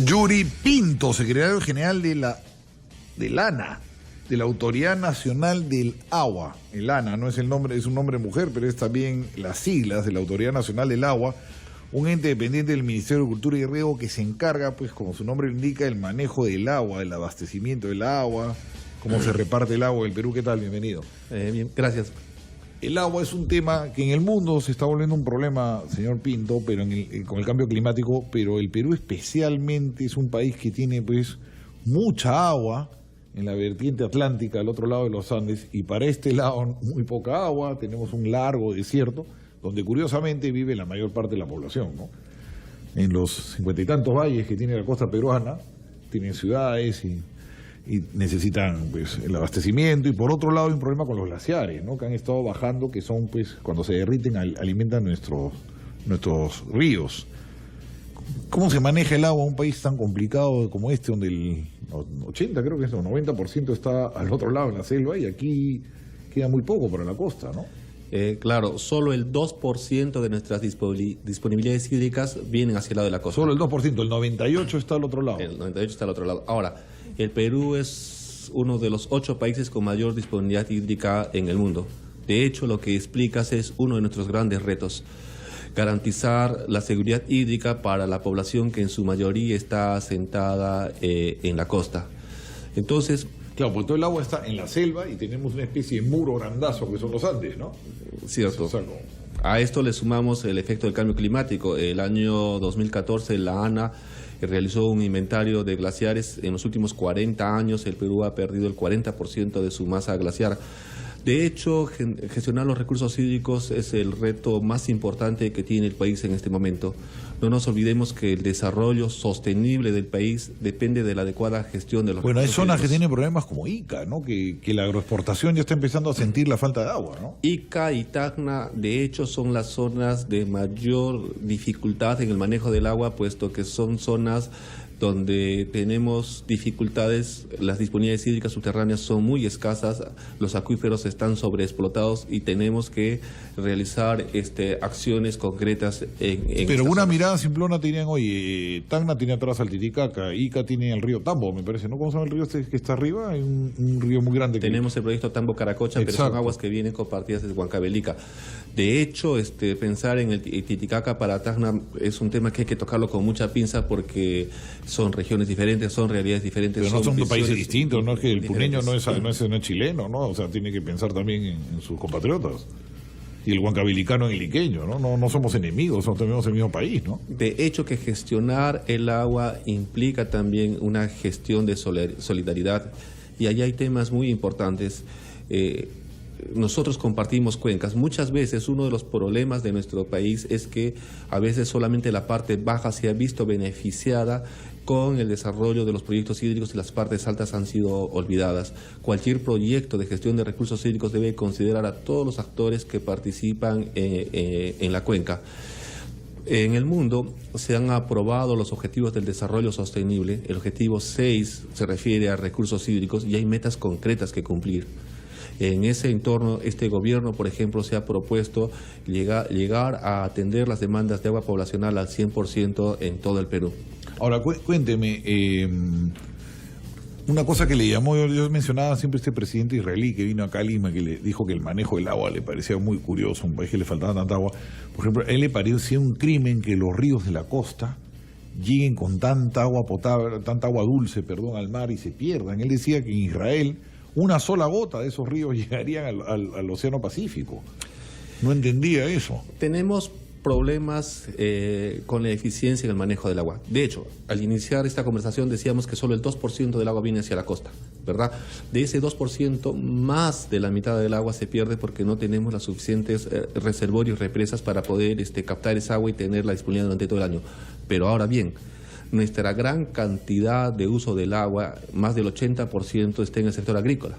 Yuri Pinto, secretario general de del ANA, de la Autoridad Nacional del Agua. El ANA no es el nombre, es un nombre de mujer, pero es también las siglas de la Autoridad Nacional del Agua, un ente dependiente del Ministerio de Cultura y Riego que se encarga, pues como su nombre lo indica, del manejo del agua, del abastecimiento del agua, cómo se reparte el agua del Perú. ¿Qué tal? Bienvenido. Bien, gracias. El agua es un tema que en el mundo se está volviendo un problema, señor Pinto, pero con el cambio climático, pero el Perú especialmente es un país que tiene pues mucha agua en la vertiente atlántica, al otro lado de los Andes, y para este lado muy poca agua. Tenemos un largo desierto, donde curiosamente vive la mayor parte de la población, ¿no? En los 50 y tantos valles que tiene la costa peruana, tienen ciudades y necesitan pues el abastecimiento. Y por otro lado hay un problema con los glaciares, ¿no? Que han estado bajando, que son pues cuando se derriten alimentan nuestros ríos. ¿Cómo se maneja el agua en un país tan complicado como este, donde el 80, creo que es el 90% está al otro lado en la selva, y aquí queda muy poco para la costa, ¿no? Claro, solo el 2% de nuestras disponibilidades hídricas vienen hacia el lado de la costa. Solo el 2%, el 98% está al otro lado. El 98% está al otro lado. Ahora, el Perú es uno de los 8 países con mayor disponibilidad hídrica en el mundo. De hecho, lo que explicas es uno de nuestros grandes retos: garantizar la seguridad hídrica para la población que en su mayoría está asentada en la costa. Entonces, claro, porque todo el agua está en la selva y tenemos una especie de muro grandazo que son los Andes, ¿no? Cierto. A esto le sumamos el efecto del cambio climático. El año 2014 la ANA realizó un inventario de glaciares. En los últimos 40 años el Perú ha perdido el 40% de su masa glaciar. De hecho, gestionar los recursos hídricos es el reto más importante que tiene el país en este momento. No nos olvidemos que el desarrollo sostenible del país depende de la adecuada gestión de los recursos hídricos. Bueno, hay zonas que tienen problemas como Ica, ¿no? Que la agroexportación ya está empezando a sentir la falta de agua, ¿no? Ica y Tacna, de hecho, son las zonas de mayor dificultad en el manejo del agua, puesto que son zonas donde tenemos dificultades. Las disponibilidades hídricas subterráneas son muy escasas, los acuíferos están sobreexplotados y tenemos que realizar acciones concretas en Pero una zonas. mirada simplona te dirían, oye, Tacna tiene atrás al Titicaca, Ica tiene el río Tambo, me parece, ¿no? ¿Cómo se llama el río que está arriba? Hay un río muy grande. Tenemos el proyecto Tambo Caracocha, pero son aguas que vienen compartidas desde Huancavelica. De hecho, pensar en el Titicaca para Tacna es un tema que hay que tocarlo con mucha pinza, porque son regiones diferentes, son realidades diferentes. Pero no son dos países distintos, no es que el puneño diferentes. no es chileno, ¿no? O sea, tiene que pensar también en sus compatriotas. Y el huancavilicano en el iqueño, ¿no? No somos enemigos, no tenemos el mismo país, ¿no? De hecho, que gestionar el agua implica también una gestión de solidaridad, y allá hay temas muy importantes. Nosotros compartimos cuencas. Muchas veces uno de los problemas de nuestro país es que a veces solamente la parte baja se ha visto beneficiada con el desarrollo de los proyectos hídricos y las partes altas han sido olvidadas. Cualquier proyecto de gestión de recursos hídricos debe considerar a todos los actores que participan en la cuenca. En el mundo se han aprobado los objetivos del desarrollo sostenible. El objetivo 6 se refiere a recursos hídricos y hay metas concretas que cumplir. En ese entorno, este gobierno, por ejemplo, se ha propuesto llegar a atender las demandas de agua poblacional al 100% en todo el Perú. Ahora, cuénteme, una cosa que le llamó, yo mencionaba siempre este presidente israelí que vino acá a Lima, que le dijo que el manejo del agua le parecía muy curioso, un país que le faltaba tanta agua. Por ejemplo, a él le parecía un crimen que los ríos de la costa lleguen con tanta agua potable, tanta agua dulce, al mar y se pierdan. Él decía que en Israel una sola gota de esos ríos llegarían al Océano Pacífico. No entendía eso. Tenemos problemas con la eficiencia en el manejo del agua. De hecho, al iniciar esta conversación decíamos que solo el 2% del agua viene hacia la costa, ¿verdad? De ese 2%, más de la mitad del agua se pierde porque no tenemos las suficientes reservorios, represas para poder captar esa agua y tenerla disponible durante todo el año. Pero ahora bien, nuestra gran cantidad de uso del agua, más del 80% está en el sector agrícola.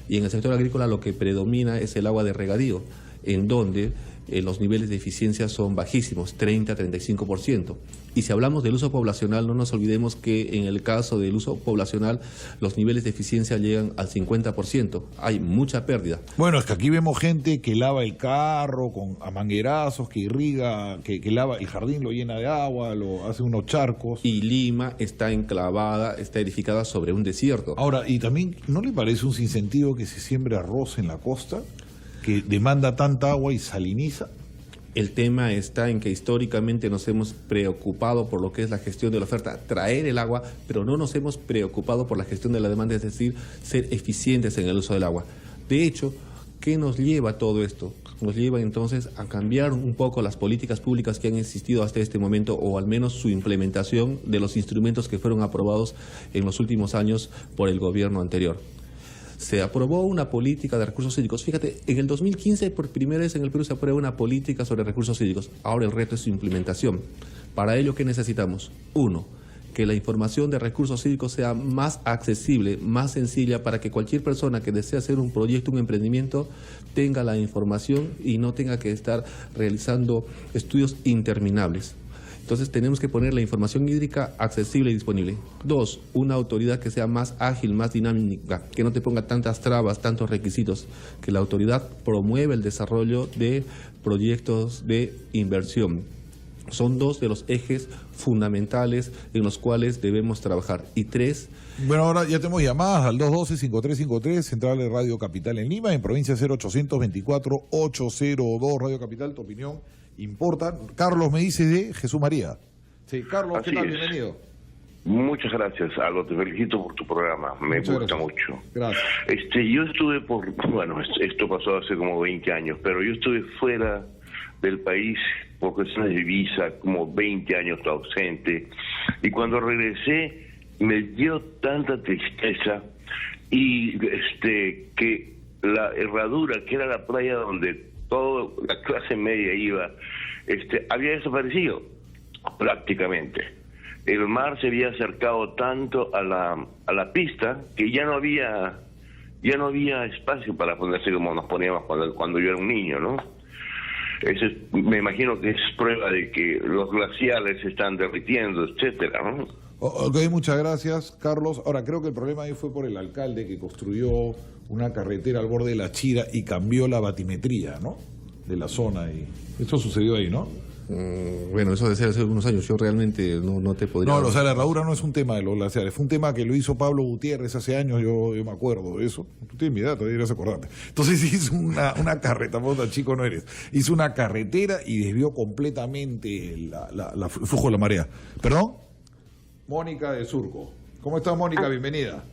Y en el sector agrícola lo que predomina es el agua de regadío, en donde los niveles de eficiencia son bajísimos, 30-35%. Y si hablamos del uso poblacional, no nos olvidemos que en el caso del uso poblacional los niveles de eficiencia llegan al 50%. Hay mucha pérdida. Bueno, es que aquí vemos gente que lava el carro a manguerazos, que irriga, que lava el jardín, lo llena de agua, lo hace unos charcos. Y Lima está enclavada, está edificada sobre un desierto. Ahora, y también, ¿no le parece un sinsentido que se siembre arroz en la costa, que demanda tanta agua y saliniza? El tema está en que históricamente nos hemos preocupado por lo que es la gestión de la oferta, traer el agua, pero no nos hemos preocupado por la gestión de la demanda, es decir, ser eficientes en el uso del agua. De hecho, ¿qué nos lleva a todo esto? Nos lleva entonces a cambiar un poco las políticas públicas que han existido hasta este momento, o al menos su implementación de los instrumentos que fueron aprobados en los últimos años por el gobierno anterior. Se aprobó una política de recursos hídricos. Fíjate, en el 2015 por primera vez en el Perú se aprueba una política sobre recursos hídricos. Ahora el reto es su implementación. Para ello, ¿qué necesitamos? Uno, que la información de recursos hídricos sea más accesible, más sencilla, para que cualquier persona que desee hacer un proyecto, un emprendimiento, tenga la información y no tenga que estar realizando estudios interminables. Entonces tenemos que poner la información hídrica accesible y disponible. Dos, una autoridad que sea más ágil, más dinámica, que no te ponga tantas trabas, tantos requisitos, que la autoridad promueva el desarrollo de proyectos de inversión. Son dos de los ejes fundamentales en los cuales debemos trabajar. Y tres... Bueno, ahora ya tenemos llamadas al 212-5353, Central de Radio Capital en Lima, en provincia 0824-802, Radio Capital, tu opinión importa. Carlos me dice de Jesús María. Sí, Carlos, ¿qué tal? Bienvenido. Muchas gracias, Aldo, te felicito por tu programa, me gusta mucho. Gracias. Yo estuve esto pasó hace como 20 años, pero yo estuve fuera del país por cuestiones de visa, como 20 años ausente, y cuando regresé me dio tanta tristeza y que la Herradura, que era la playa donde toda la clase media iba, había desaparecido prácticamente. El mar se había acercado tanto a la pista que ya no había espacio para ponerse como nos poníamos cuando yo era un niño, ¿no? Me imagino que es prueba de que los glaciares se están derritiendo, etcétera, ¿no? Ok, muchas gracias, Carlos. Ahora, creo que el problema ahí fue por el alcalde que construyó una carretera al borde de la Chira y cambió la batimetría, ¿no?, de la zona. Y esto sucedió ahí, ¿no? Bueno, eso de hace unos años, yo realmente no te podría... No, o sea, la herradura no es un tema de los glaciares, fue un tema que lo hizo Pablo Gutiérrez hace años, yo me acuerdo de eso. Tú tienes mi edad, todavía deberías acordarte. Entonces hizo una carretera, vos chico no eres, hizo una carretera y desvió completamente el flujo de la marea. ¿Perdón? Mónica de Surco. ¿Cómo estás, Mónica? Bienvenida.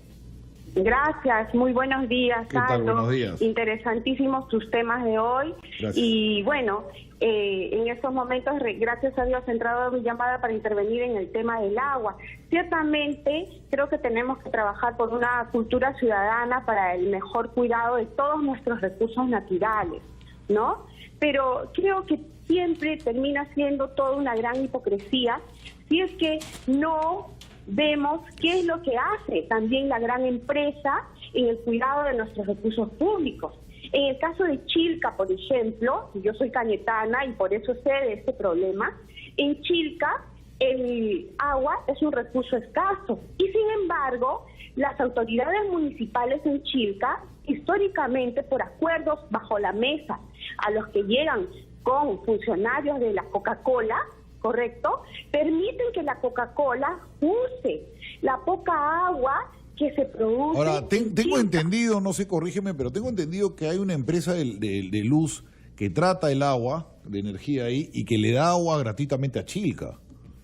Gracias, muy buenos días, ¿Qué tal? Buenos días. Interesantísimos tus temas de hoy. Gracias. Y bueno, en estos momentos, gracias a Dios, he entrado a mi llamada para intervenir en el tema del agua. Ciertamente, creo que tenemos que trabajar por una cultura ciudadana para el mejor cuidado de todos nuestros recursos naturales, ¿no? Pero creo que siempre termina siendo toda una gran hipocresía si es que no vemos qué es lo que hace también la gran empresa en el cuidado de nuestros recursos públicos. En el caso de Chilca, por ejemplo, yo soy cañetana y por eso sé de este problema, en Chilca el agua es un recurso escaso y sin embargo las autoridades municipales en Chilca, históricamente por acuerdos bajo la mesa a los que llegan con funcionarios de la Coca-Cola, ¿correcto?, permiten que la Coca-Cola use la poca agua que se produce. Ahora, tengo entendido, no sé, corrígeme, pero tengo entendido que hay una empresa de luz que trata el agua, de energía ahí, y que le da agua gratuitamente a Chilca.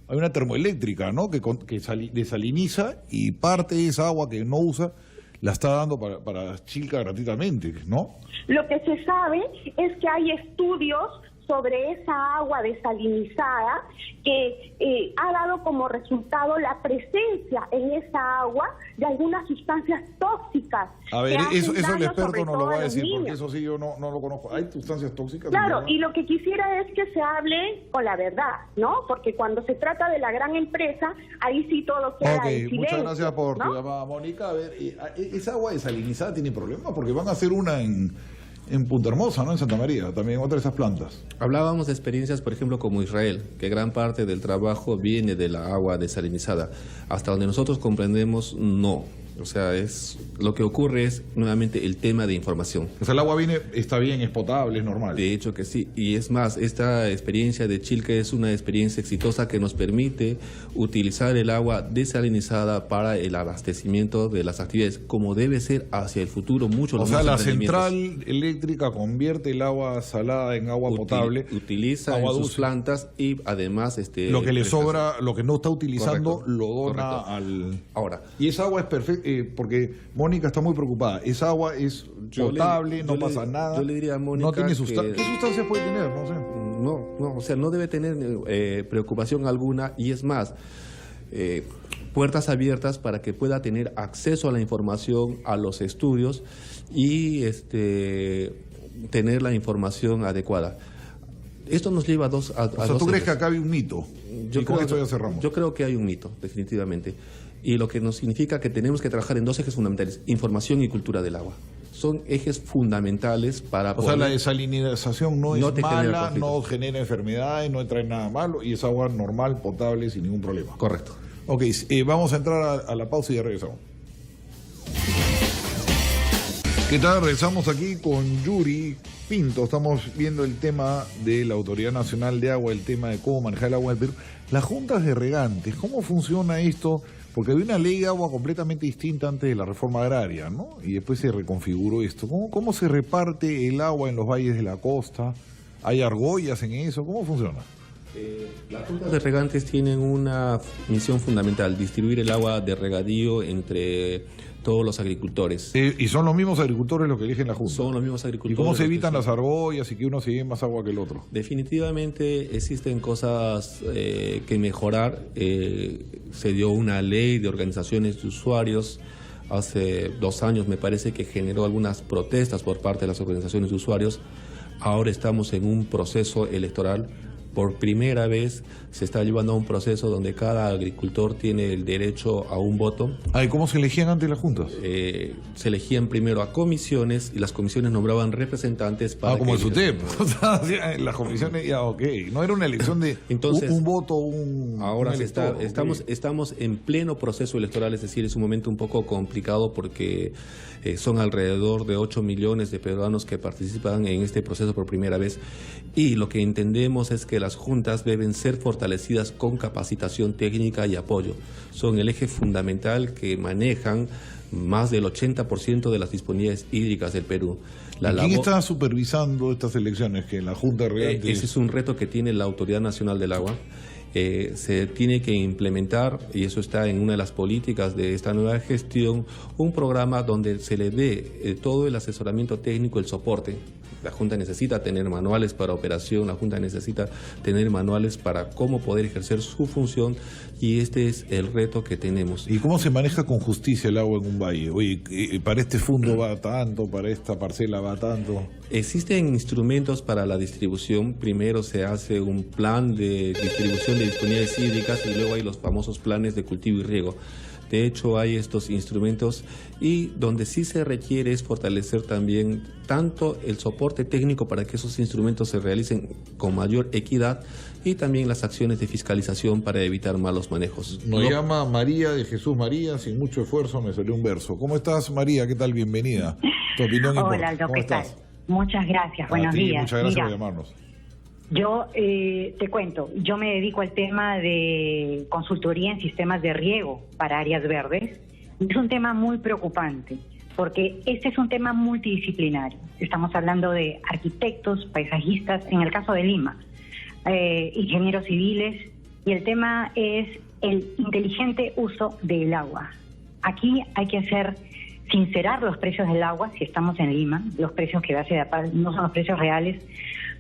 Hay una termoeléctrica, ¿no?, que desaliniza y parte de esa agua que no usa la está dando para Chilca gratuitamente, ¿no? Lo que se sabe es que hay estudios sobre esa agua desalinizada que ha dado como resultado la presencia en esa agua de algunas sustancias tóxicas. A ver, eso el experto no lo va a decir, porque eso sí yo no lo conozco. ¿Hay sustancias tóxicas? Claro, y lo que quisiera es que se hable con la verdad, ¿no? Porque cuando se trata de la gran empresa, ahí sí todo queda en silencio. Muchas gracias por tu llamada, Mónica. A ver, ¿esa agua desalinizada tiene problemas? Porque van a hacer una en en Punta Hermosa, ¿no? En Santa María, también otra de esas plantas. Hablábamos de experiencias, por ejemplo, como Israel, que gran parte del trabajo viene de la agua desalinizada. Hasta donde nosotros comprendemos, no. O sea, lo que ocurre es nuevamente el tema de información. O sea, el agua está bien, es potable, es normal. De hecho que sí, y es más, esta experiencia de Chilca es una experiencia exitosa que nos permite utilizar el agua desalinizada para el abastecimiento de las actividades, como debe ser hacia el futuro. O sea, la central eléctrica convierte el agua salada en agua potable. Utiliza en sus plantas y además... lo que le sobra, lo que no está utilizando, correcto, lo dona correcto. al... Ahora, y esa agua es perfecta, porque Mónica está muy preocupada. Esa agua es potable, no pasa nada. Yo le diría a Mónica no tiene sustancia. ¿Qué sustancias puede tener? No sé. No, o sea, no debe tener preocupación alguna, y es más, puertas abiertas para que pueda tener acceso a la información, a los estudios y tener la información adecuada. Esto nos lleva a dos... O sea, ¿tú crees que acá hay un mito? Y con esto ya cerramos. Yo creo que hay un mito, definitivamente. Y lo que nos significa que tenemos que trabajar en dos ejes fundamentales: información y cultura del agua. Son ejes fundamentales para poder... O sea, la desalinización no es mala, no genera enfermedades, no trae nada malo, y es agua normal, potable, sin ningún problema. Correcto. Ok, vamos a entrar a la pausa y ya regresamos. ¿Qué tal? Regresamos aquí con Yuri Pinto. Estamos viendo el tema de la Autoridad Nacional de Agua, el tema de cómo manejar el agua del Perú. Las juntas de regantes, ¿cómo funciona esto? Porque había una ley de agua completamente distinta antes de la reforma agraria, ¿no? Y después se reconfiguró esto. ¿Cómo se reparte el agua en los valles de la costa? ¿Hay argollas en eso? ¿Cómo funciona? Las juntas de regantes tienen una misión fundamental: distribuir el agua de regadío entre todos los agricultores. ¿Y son los mismos agricultores los que eligen la junta? Son los mismos agricultores. ¿Y cómo se evitan las argollas y que uno se lleve más agua que el otro? Definitivamente existen cosas que mejorar. Se dio una ley de organizaciones de usuarios hace 2 años, me parece, que generó algunas protestas por parte de las organizaciones de usuarios. Ahora estamos en un proceso electoral. Por primera vez se está llevando a un proceso donde cada agricultor tiene el derecho a un voto. ¿Y cómo se elegían antes las juntas? Se elegían primero a comisiones y las comisiones nombraban representantes para... como el SUTEP. Las comisiones, ya, ok. No era una elección de entonces, un voto, ahora un elector, estamos en pleno proceso electoral, es decir, es un momento un poco complicado porque son alrededor de 8 millones de peruanos que participan en este proceso por primera vez, y lo que entendemos es que las juntas deben ser fortalecidas con capacitación técnica y apoyo. Son el eje fundamental que manejan más del 80% de las disponibilidades hídricas del Perú. ¿Quién está supervisando estas elecciones? ¿Que la Junta de Regantes? Ese es un reto que tiene la Autoridad Nacional del Agua. Se tiene que implementar, y eso está en una de las políticas de esta nueva gestión, un programa donde se le dé todo el asesoramiento técnico, el soporte. La Junta necesita tener manuales para operación, la Junta necesita tener manuales para cómo poder ejercer su función, y este es el reto que tenemos. ¿Y cómo se maneja con justicia el agua en un valle? Oye, para este fondo va tanto, para esta parcela va tanto. Existen instrumentos para la distribución. Primero se hace un plan de distribución de disponibilidades hídricas y luego hay los famosos planes de cultivo y riego. De hecho, hay estos instrumentos, y donde sí se requiere es fortalecer también tanto el soporte técnico para que esos instrumentos se realicen con mayor equidad, y también las acciones de fiscalización para evitar malos manejos. Nos llama María de Jesús María, sin mucho esfuerzo me salió un verso. ¿Cómo estás, María? ¿Qué tal? Bienvenida. Tu opinión importa. Hola, Aldo, ¿qué tal? Muchas gracias, buenos días. Muchas gracias por llamarnos. Yo te cuento, yo me dedico al tema de consultoría en sistemas de riego para áreas verdes. Es un tema muy preocupante porque este es un tema multidisciplinario. Estamos hablando de arquitectos, paisajistas, en el caso de Lima, ingenieros civiles, y el tema es el inteligente uso del agua. Aquí hay que sincerar los precios del agua, si estamos en Lima, los precios que da Sedapal no son los precios reales,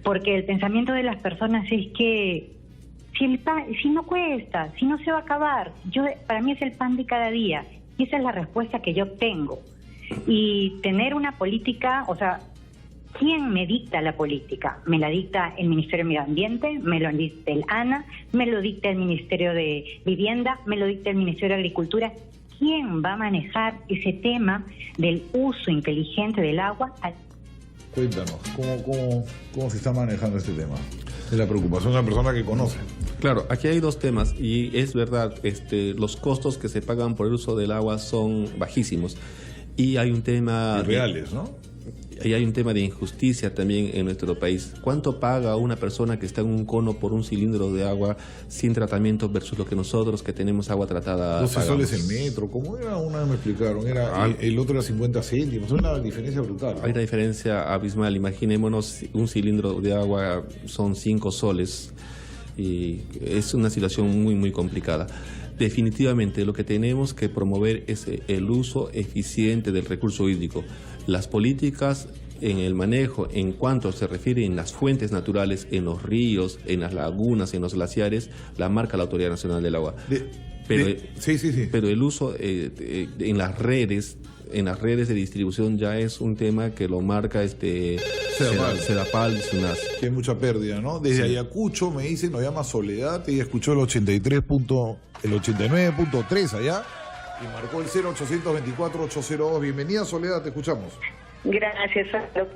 porque el pensamiento de las personas es que si no cuesta, si no se va a acabar, para mí es el pan de cada día, y esa es la respuesta que yo obtengo. Y tener una política, o sea, ¿quién me dicta la política? ¿Me la dicta el Ministerio de Medio Ambiente? ¿Me lo dicta el ANA? ¿Me lo dicta el Ministerio de Vivienda? ¿Me lo dicta el Ministerio de Agricultura? ¿Quién va a manejar ese tema del uso inteligente del agua? Cuéntanos, ¿cómo se está manejando este tema? Es la preocupación de una persona que conoce. Claro, aquí hay dos temas y es verdad, los costos que se pagan por el uso del agua son bajísimos y hay un tema Reales, ¿no? Y hay un tema de injusticia también en nuestro país. ¿Cuánto paga una persona que está en un cono por un cilindro de agua sin tratamiento versus lo que nosotros que tenemos agua tratada 12 pagamos? soles el metro, ¿cómo era? Una vez me explicaron, el otro era 50 céntimos, una diferencia brutal, ¿no? Hay una diferencia abismal. Imaginémonos, un cilindro de agua son 5 soles y es una situación muy, muy complicada. Definitivamente lo que tenemos que promover es el uso eficiente del recurso hídrico. Las políticas en el manejo, en cuanto se refiere en las fuentes naturales, en los ríos, en las lagunas, en los glaciares, la marca la Autoridad Nacional del Agua. Pero el uso en las redes de distribución ya es un tema que lo marca Sedapal y SUNAS. Que hay mucha pérdida, ¿no? Desde Ayacucho me dicen, nos llama Soledad, ella escuchó el 89.3 allá y marcó el 0824-802. Bienvenida, Soledad, te escuchamos. Gracias,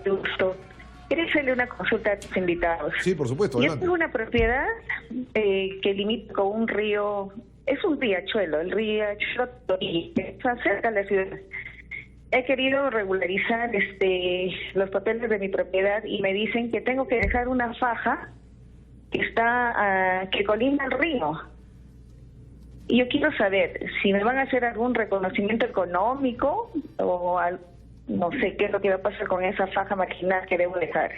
qué gusto. ¿Quieres hacerle una consulta a tus invitados? Sí, por supuesto, Yo adelante. tengo una propiedad que limita con un río, es un riachuelo, el riachuelo está cerca de la ciudad. He querido regularizar los papeles de mi propiedad y me dicen que tengo que dejar una faja que colinda al río. Y yo quiero saber si me van a hacer algún reconocimiento económico o no sé qué es lo que va a pasar con esa faja marginal que debo dejar.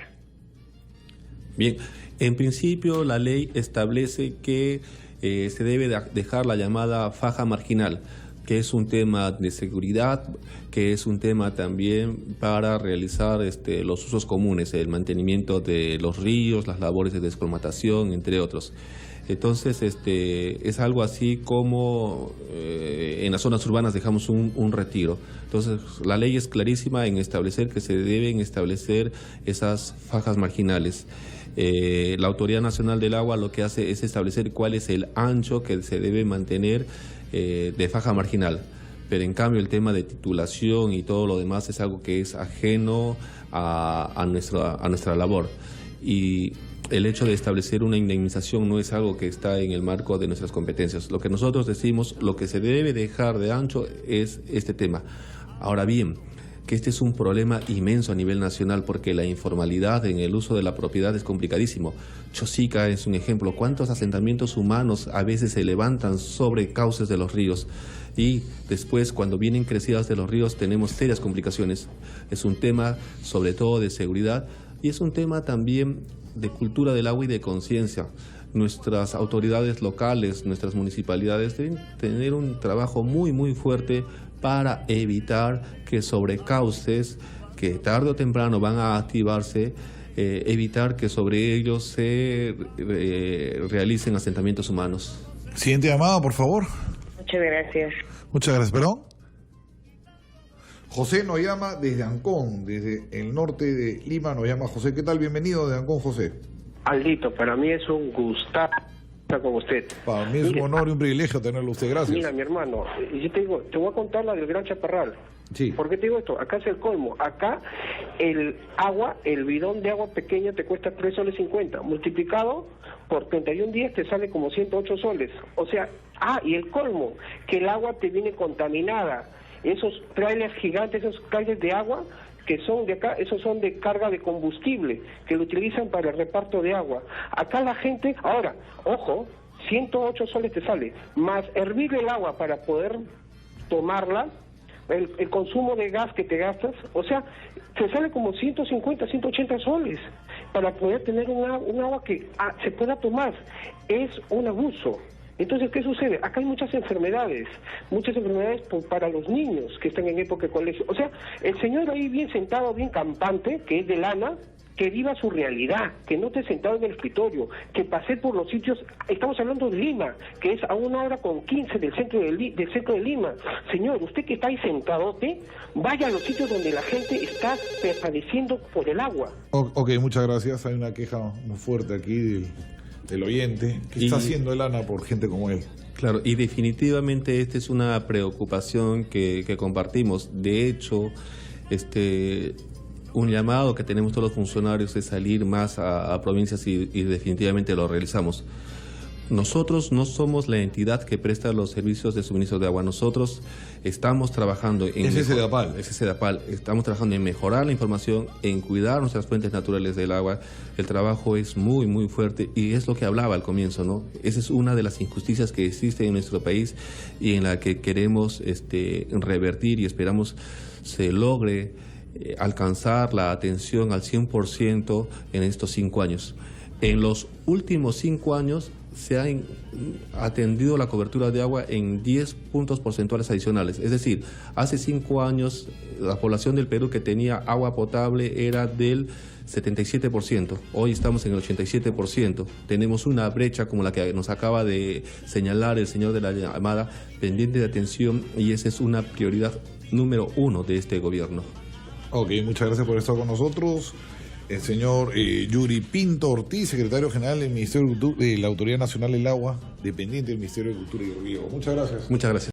Bien, en principio la ley establece que se debe dejar la llamada faja marginal, que es un tema de seguridad, que es un tema también para realizar los usos comunes, el mantenimiento de los ríos, las labores de descolmatación, entre otros. Entonces, es algo así como en las zonas urbanas dejamos un retiro. Entonces, la ley es clarísima en establecer que se deben establecer esas fajas marginales. La Autoridad Nacional del Agua lo que hace es establecer cuál es el ancho que se debe mantener de faja marginal. Pero en cambio el tema de titulación y todo lo demás es algo que es ajeno a nuestra labor. Y el hecho de establecer una indemnización no es algo que está en el marco de nuestras competencias. Lo que nosotros decimos, lo que se debe dejar de ancho es este tema. Ahora bien, que este es un problema inmenso a nivel nacional porque la informalidad en el uso de la propiedad es complicadísimo. Chosica es un ejemplo. ¿Cuántos asentamientos humanos a veces se levantan sobre cauces de los ríos? Y después, cuando vienen crecidas de los ríos, tenemos serias complicaciones. Es un tema sobre todo de seguridad y es un tema también de cultura del agua y de conciencia. Nuestras autoridades locales, nuestras municipalidades deben tener un trabajo muy, muy fuerte para evitar que sobre cauces que tarde o temprano van a activarse, evitar que sobre ellos se realicen asentamientos humanos. Siguiente llamada, por favor. Muchas gracias. Muchas gracias, perdón. José nos llama desde Ancón, desde el norte de Lima nos llama José. ¿Qué tal? Bienvenido de Ancón, José. Aldito, para mí es un gustazo estar con usted. Para mí es un honor y un privilegio tenerlo usted, gracias. Mira, mi hermano, yo te digo, te voy a contar la del Gran Chaparral. Sí. ¿Por qué te digo esto? Acá es el colmo. Acá el bidón de agua pequeño te cuesta 3 soles 50. Multiplicado por 31 días te sale como 108 soles. O sea, y el colmo, que el agua te viene contaminada. Esos trailers gigantes, esos trailers de agua que son de acá, esos son de carga de combustible, que lo utilizan para el reparto de agua. Acá la gente, ahora, ojo, 108 soles te sale, más hervir el agua para poder tomarla, el consumo de gas que te gastas, o sea, te sale como 150, 180 soles para poder tener un agua que se pueda tomar. Es un abuso. Entonces, ¿qué sucede? Acá hay muchas enfermedades para los niños que están en época de colegio. O sea, el señor ahí bien sentado, bien campante, que es de lana, que viva su realidad, que no esté sentado en el escritorio, que pase por los sitios. Estamos hablando de Lima, que es a 1:15 del centro de Lima. Señor, usted que está ahí sentadote, vaya a los sitios donde la gente está padeciendo por el agua. Ok, muchas gracias. Hay una queja muy fuerte aquí del oyente que está haciendo el ANA por gente como él. Claro, y definitivamente esta es una preocupación que compartimos. De hecho, un llamado que tenemos todos los funcionarios de salir más a provincias y definitivamente lo realizamos. Nosotros no somos la entidad que presta los servicios de suministro de agua. Nosotros estamos trabajando en... Ese es Sedapal. Ese es Sedapal. Estamos trabajando en mejorar la información, en cuidar nuestras fuentes naturales del agua. El trabajo es muy, muy fuerte y es lo que hablaba al comienzo, ¿no? Esa es una de las injusticias que existen en nuestro país y en la que queremos revertir y esperamos se logre alcanzar la atención al 100% en estos 5 años. En los últimos 5 años se ha atendido la cobertura de agua en 10 puntos porcentuales adicionales. Es decir, hace 5 años la población del Perú que tenía agua potable era del 77%. Hoy estamos en el 87%. Tenemos una brecha como la que nos acaba de señalar el señor de la llamada, pendiente de atención, y esa es una prioridad número 1 de este gobierno. Ok, muchas gracias por estar con nosotros. El señor Yuri Pinto Ortiz, secretario general del Ministerio de la Autoridad Nacional del Agua, dependiente del Ministerio de Cultura y Riego. Muchas gracias. Muchas gracias.